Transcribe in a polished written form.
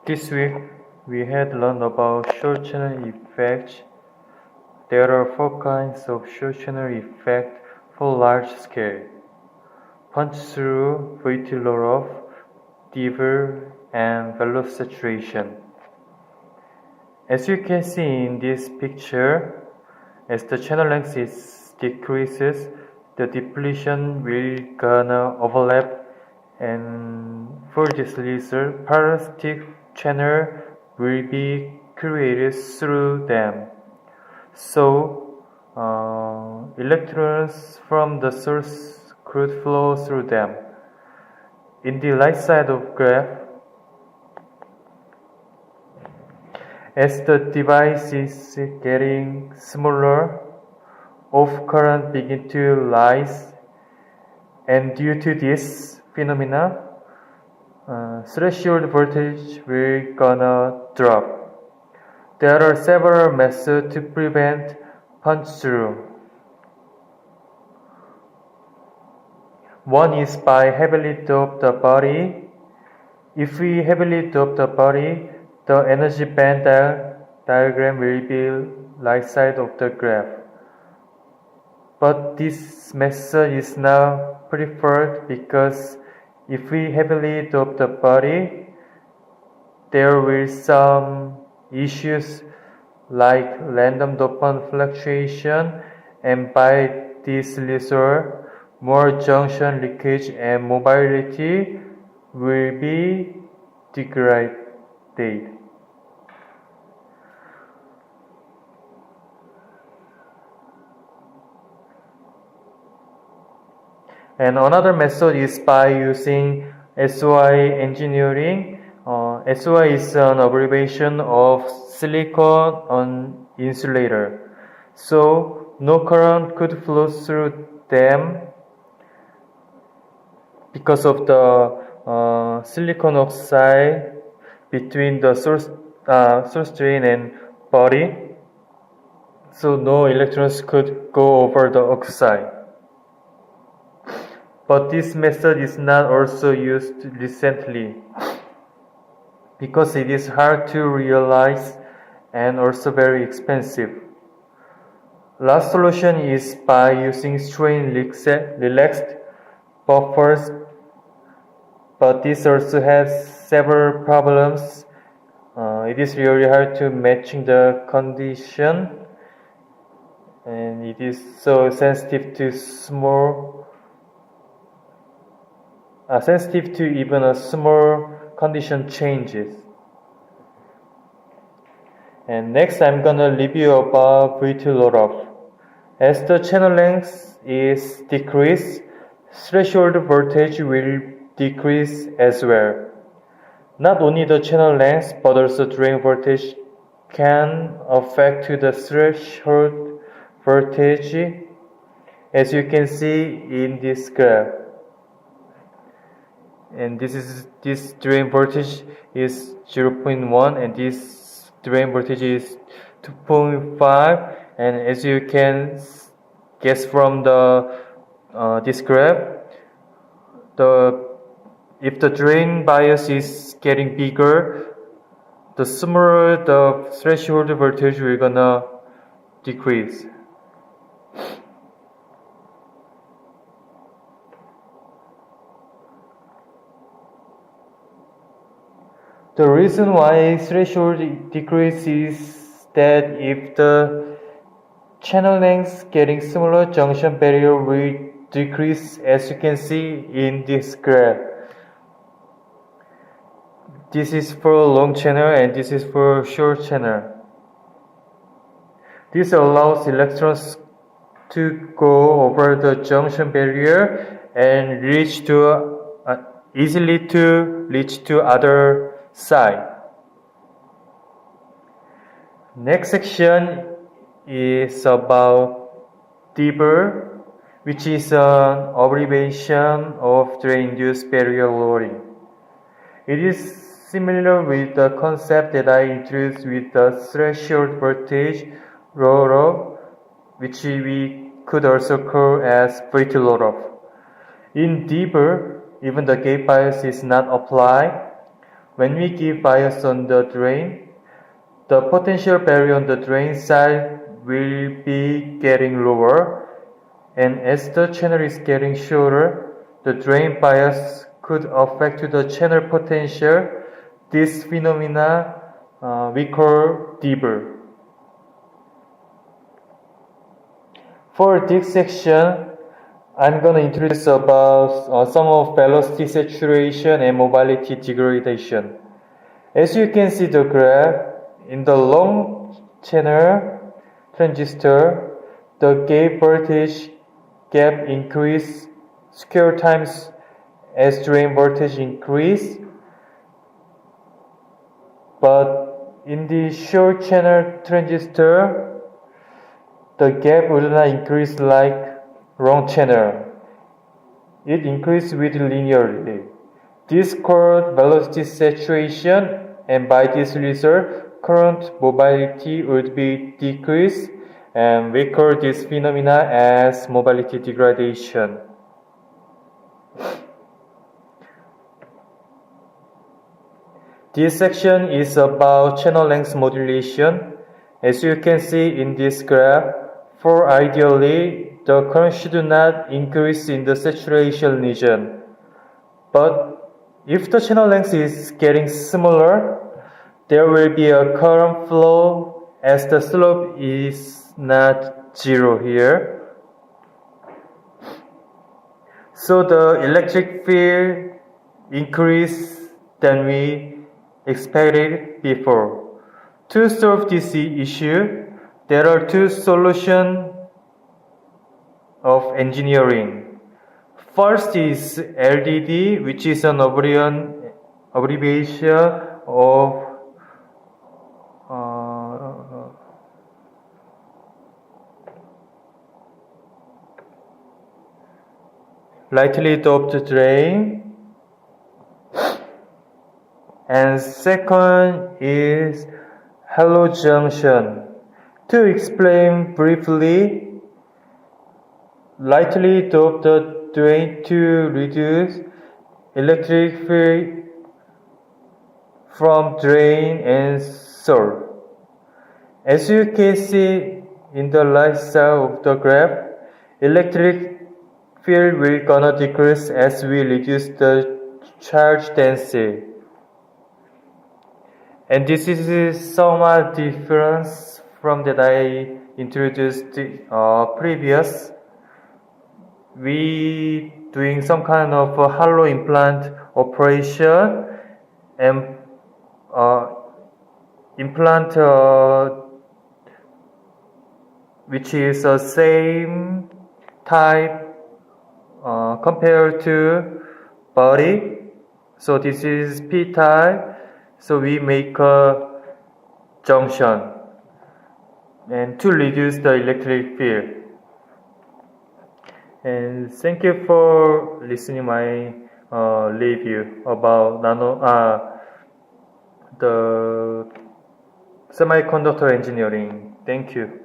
This week, we had learned about short channel effects. There are four kinds of short channel effect for large scale: punch-through, Voitilov, Deaver, and velocity. As you can see in this picture, as the channel length decreases, the depletion will gonna overlap, and for this reason, parasitic channel will be created through them. So, electrons from the source could flow through them. In the right side of graph, as the device is getting smaller, off current begin to rise, and due to this phenomena, threshold voltage will gonna drop. There are several methods to prevent punch-through. One is by heavily dope the body. If we heavily dope the body, the energy band diagram will be right side of the graph. But this method is now preferred because if we heavily dope the body, there will be some issues like random dopant fluctuation, and by this result, more junction leakage and mobility will be degraded. And another method is by using SOI engineering. SOI is an abbreviation of silicon on insulator. So no current could flow through them because of the silicon oxide between the source drain and body. So no electrons could go over the oxide. But this method is not also used recently because it is hard to realize and also very expensive. Last solution is by using strain relaxed buffers, but this also has several problems. It is really hard to matching the condition, and it is so sensitive to even a small condition changes. And next I'm gonna review about Voitilov. As the channel length is decreased, threshold voltage will decrease as well. Not only the channel length but also drain voltage can affect the threshold voltage, as you can see in this graph. And this drain voltage is 0.1 and this drain voltage is 2.5, and as you can guess from the this graph, if the drain bias is getting bigger, the smaller the threshold voltage will gonna decrease. The reason why threshold decreases is that if the channel length getting smaller, junction barrier will decrease, as you can see in this graph. This is for long channel and this is for short channel. This allows electrons to go over the junction barrier and easily to reach to other side. Next section is about Deaver, which is an abbreviation of drain-induced barrier loading. It is similar with the concept that I introduced with the threshold voltage RORO, which we could also call as Voitilov. In Deaver, even the gate bias is not applied. when we give bias on the drain, the potential barrier on the drain side will be getting lower, and as the channel is getting shorter, the drain bias could affect the channel potential. This phenomena we call dibble. For this section, I'm going to introduce about some of velocity saturation and mobility degradation. As you can see the graph, in the long channel transistor, the gate voltage gap increase square times as drain voltage increase. But in the short channel transistor, the gap will not increase like long channel. It increases with linearly. This is called velocity saturation, and by this result, current mobility would be decreased, and we call this phenomena as mobility degradation. This section is about channel length modulation. As you can see in this graph, for ideally, the current should not increase in the saturation region. But if the channel length is getting smaller, there will be a current flow as the slope is not zero here. So the electric field increase than we expected before. To solve this issue, there are two solutions of engineering. First is LDD, which is an abbreviation of lightly doped drain. And second is hollow junction. To explain briefly, lightly doped drain to reduce electric field from drain and source. As you can see in the right side of the graph, electric field will gonna decrease as we reduce the charge density. And this is somewhat different from that I introduced previous. We doing some kind of hollow implant operation and implant which is the same type compared to body. So this is P type. So we make a junction and to reduce the electric field. And thank you for listening my review about the semiconductor engineering. Thank you.